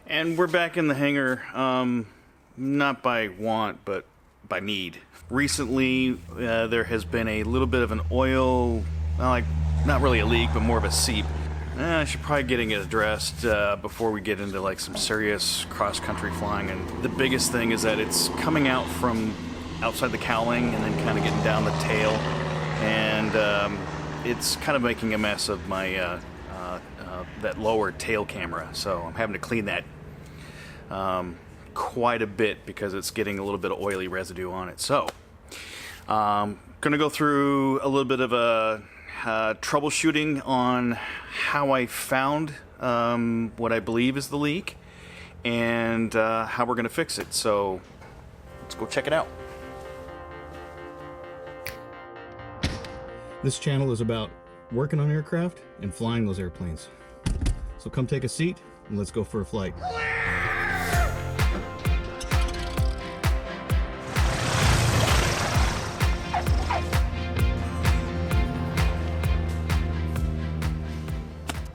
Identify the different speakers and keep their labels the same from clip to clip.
Speaker 1: And we're back in the hangar, not by want, but by need. Recently, there has been a little bit of an oil, like, not really a leak, but more of a seep. I should probably getting it addressed before we get into like some serious cross-country flying. And the biggest thing is that it's coming out from outside the cowling and then kind of getting down the tail. And it's kind of making a mess of my that lower tail camera. So I'm having to clean that quite a bit because it's getting a little bit of oily residue on it. So gonna go through a little bit of a troubleshooting on how I found what I believe is the leak and how we're gonna fix it. So let's go check it out.
Speaker 2: This channel is about working on aircraft and flying those airplanes. So come take a seat and let's go for a flight.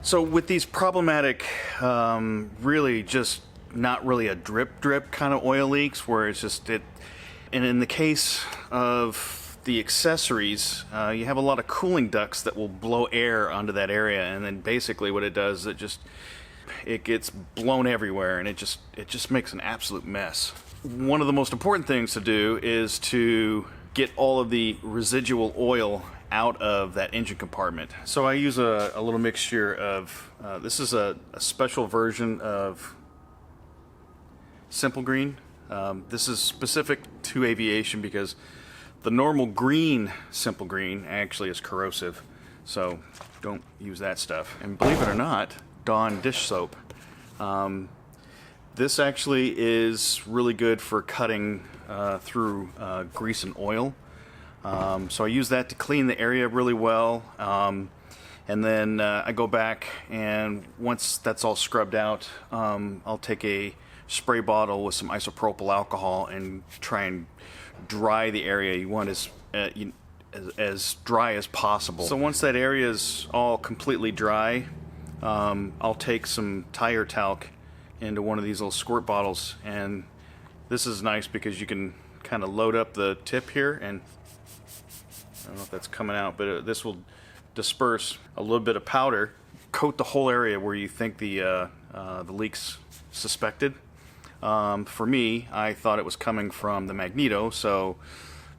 Speaker 1: So with these problematic, really just not really a drip kind of oil leaks where it's just it, and in the case of the accessories, you have a lot of cooling ducts that will blow air onto that area, and then basically what it does, it gets blown everywhere, and it just makes an absolute mess. One of the most important things to do is to get all of the residual oil out of that engine compartment. So I use a little mixture of, this is a special version of Simple Green. This is specific to aviation because the normal green Simple Green actually is corrosive, so don't use that stuff. And believe it or not, Dawn dish soap. This actually is really good for cutting through grease and oil. So I use that to clean the area really well. And then I go back, and once that's all scrubbed out, I'll take a spray bottle with some isopropyl alcohol and try and dry the area. You want as dry as possible. So once that area is all completely dry, I'll take some tire talc into one of these little squirt bottles, and this is nice because you can kind of load up the tip here, and I don't know if that's coming out, but this will disperse a little bit of powder, coat the whole area where you think the leak's suspected. For me, I thought it was coming from the magneto, so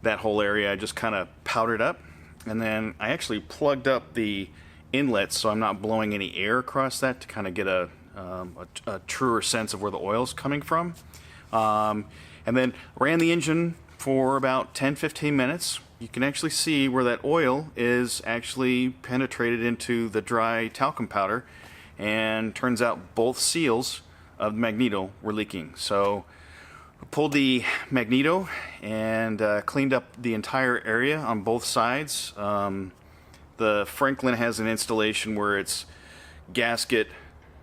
Speaker 1: that whole area I just kind of powdered up, and then I actually plugged up the inlets so I'm not blowing any air across that to kind of get a truer sense of where the oil's coming from. And then ran the engine for about 10-15 minutes. You can actually see where that oil is actually penetrated into the dry talcum powder, and turns out both seals of the magneto were leaking. So I pulled the magneto and cleaned up the entire area on both sides. The Franklin has an installation where it's gasket,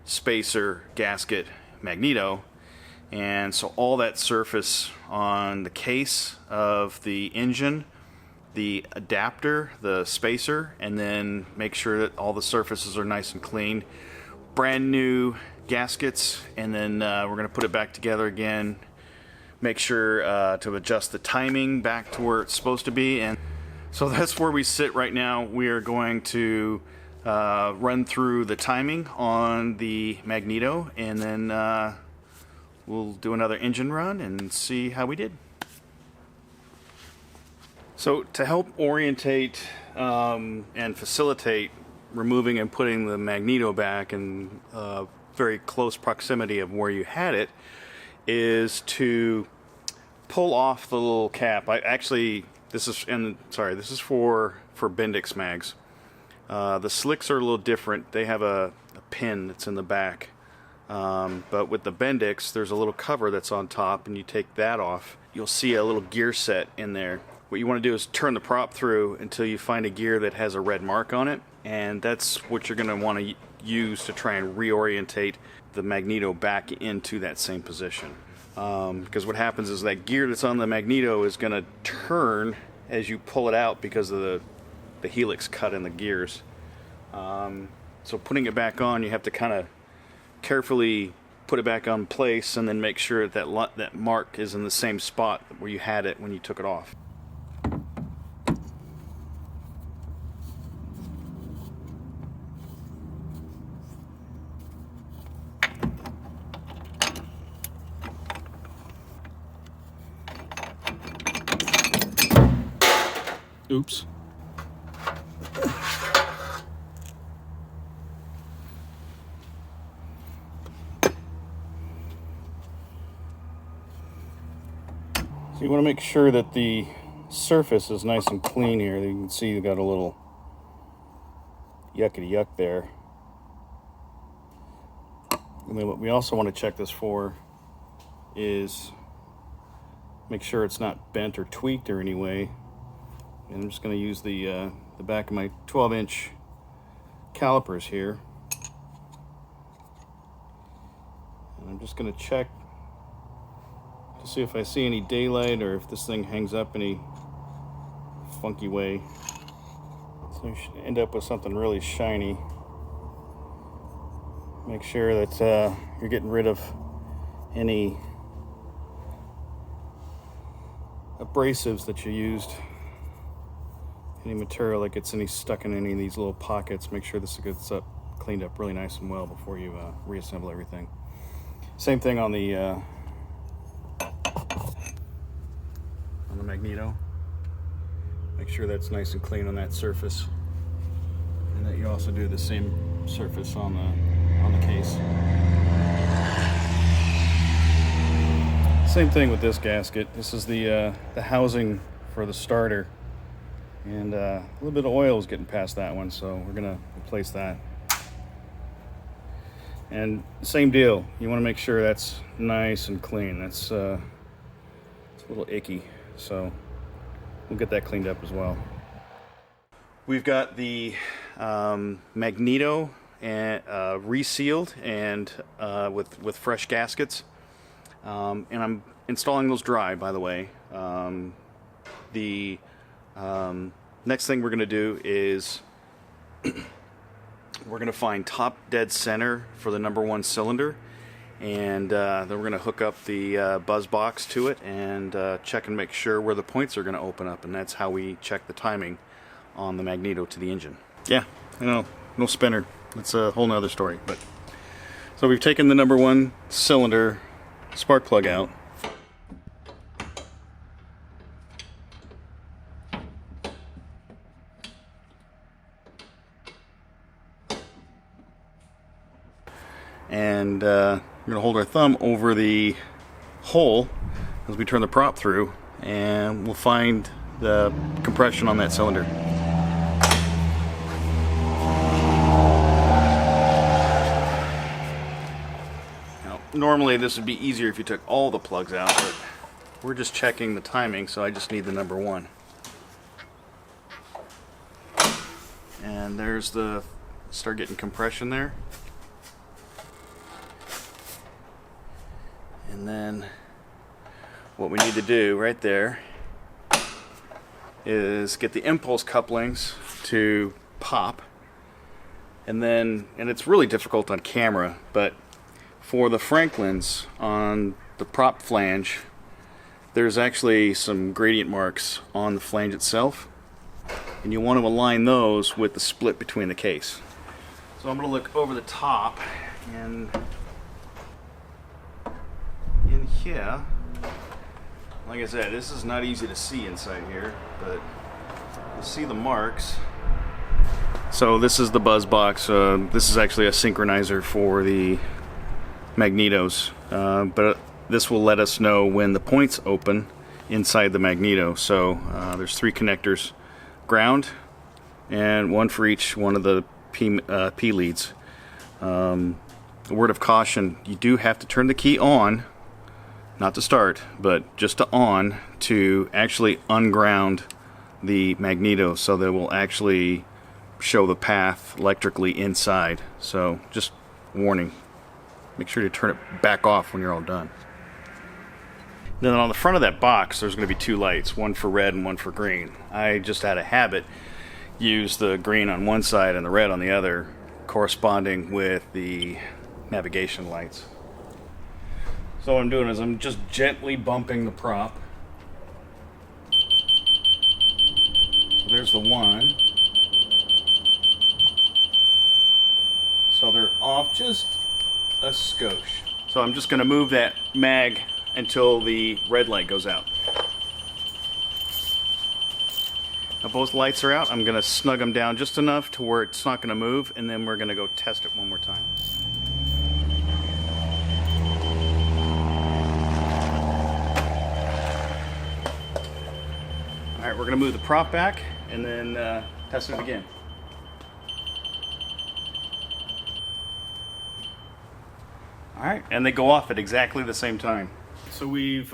Speaker 1: spacer, gasket, magneto, and so all that surface on the case of the engine, the adapter, the spacer, and then make sure that all the surfaces are nice and clean. Brand new gaskets, and then we're going to put it back together again, make sure to adjust the timing back to where it's supposed to be. And so that's where we sit right now. We are going to run through the timing on the magneto, and then we'll do another engine run and see how we did. So to help orientate and facilitate removing and putting the magneto back in very close proximity of where you had it, is to pull off the little cap. This is for Bendix mags. The slicks are a little different. They have a pin that's in the back, but with the Bendix, there's a little cover that's on top, and you take that off, you'll see a little gear set in there. What you want to do is turn the prop through until you find a gear that has a red mark on it, and that's what you're going to want to use to try and reorientate the magneto back into that same position. Because what happens is that gear that's on the magneto is going to turn as you pull it out because of the helix cut in the gears. So putting it back on, you have to kind of carefully put it back on place, and then make sure that mark is in the same spot where you had it when you took it off. Oops. So you want to make sure that the surface is nice and clean here. You can see you got a little yuckity yuck there. And then what we also want to check this for is make sure it's not bent or tweaked or any way. And I'm just going to use the back of my 12-inch calipers here. And I'm just going to check to see if I see any daylight or if this thing hangs up any funky way. So you should end up with something really shiny. Make sure that you're getting rid of any abrasives that you used, any material that gets any stuck in any of these little pockets. Make sure this gets cleaned up really nice and well before you reassemble everything. Same thing on the magneto. Make sure that's nice and clean on that surface, and that you also do the same surface on the case. Same thing with this gasket. This is the housing for the starter, and a little bit of oil is getting past that one, so we're gonna replace that. And same deal, you want to make sure that's nice and clean. That's it's a little icky, so we'll get that cleaned up as well. We've got the magneto and resealed and with fresh gaskets, and I'm installing those dry, by the way. The next thing we're going to do is we're going to find top dead center for the #1 cylinder, and then we're going to hook up the buzz box to it and check and make sure where the points are going to open up, and that's how we check the timing on the magneto to the engine. Yeah, I know, no spinner. It's a whole nother story. But so we've taken the #1 cylinder spark plug out. And we're going to hold our thumb over the hole as we turn the prop through, and we'll find the compression on that cylinder. Now, normally this would be easier if you took all the plugs out, but we're just checking the timing, so I just need the #1. And there's the, start getting compression there. And then what we need to do right there is get the impulse couplings to pop, and it's really difficult on camera, but for the Franklins on the prop flange, there's actually some gradient marks on the flange itself, and you want to align those with the split between the case. So I'm going to look over the top, and in here, like I said, this is not easy to see inside here, but you'll see the marks. So this is the buzz box. This is actually a synchronizer for the magnetos, but this will let us know when the points open inside the magneto. So there's 3 connectors, ground, and one for each one of the P leads. A word of caution, you do have to turn the key on, not to start, but just to on, to actually unground the magneto, so that it will actually show the path electrically inside. So just warning, make sure to turn it back off when you're all done. Then on the front of that box, there's going to be 2 lights, one for red and one for green. I just had a habit use the green on one side and the red on the other, corresponding with the navigation lights. So what I'm doing is I'm just gently bumping the prop. So there's the one. So they're off just a skosh. So I'm just going to move that mag until the red light goes out. Now both lights are out. I'm going to snug them down just enough to where it's not going to move, and then we're going to go test it one more time. All right, we're going to move the prop back and then test it again. All right, and they go off at exactly the same time. So we've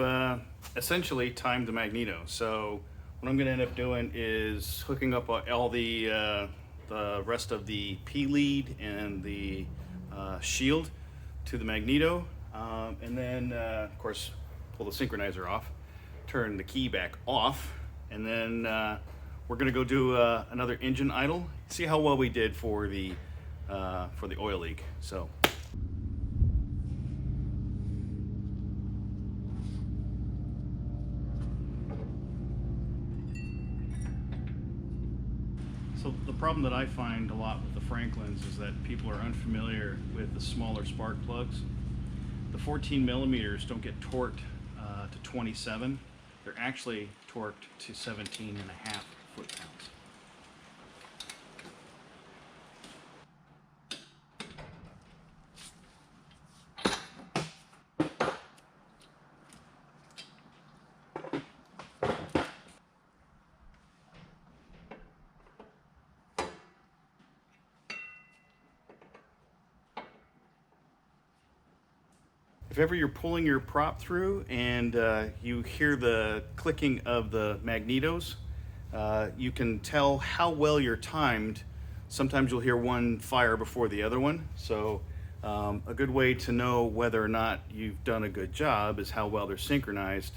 Speaker 1: essentially timed the magneto. So what I'm going to end up doing is hooking up all the rest of the P lead and the shield to the magneto, and then of course pull the synchronizer off, turn the key back off, and then we're going to go do another engine idle, see how well we did for the oil leak. So. So the problem that I find a lot with the Franklins is that people are unfamiliar with the smaller spark plugs. The 14 millimeters don't get torqued to 27. They're actually torqued to 17.5 foot-pounds. If ever you're pulling your prop through and you hear the clicking of the magnetos, you can tell how well you're timed. Sometimes you'll hear one fire before the other one. So a good way to know whether or not you've done a good job is how well they're synchronized.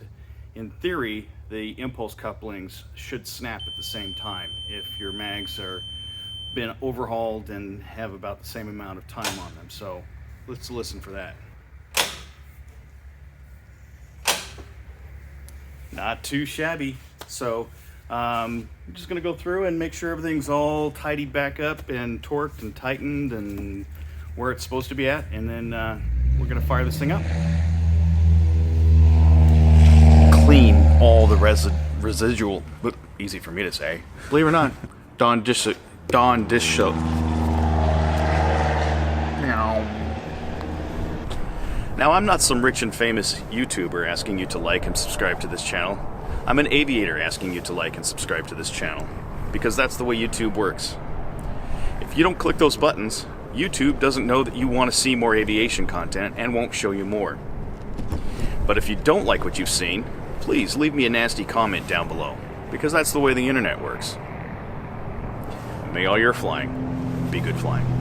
Speaker 1: In theory, the impulse couplings should snap at the same time if your mags are been overhauled and have about the same amount of time on them. So let's listen for that. Not too shabby. So I'm just going to go through and make sure everything's all tidied back up and torqued and tightened and where it's supposed to be at, and then we're going to fire this thing up. Clean all the residual, easy for me to say. Believe it or not, Dawn dish soap. Now, I'm not some rich and famous YouTuber asking you to like and subscribe to this channel. I'm an aviator asking you to like and subscribe to this channel, because that's the way YouTube works. If you don't click those buttons, YouTube doesn't know that you want to see more aviation content and won't show you more. But if you don't like what you've seen, please leave me a nasty comment down below, because that's the way the internet works. May all your flying be good flying.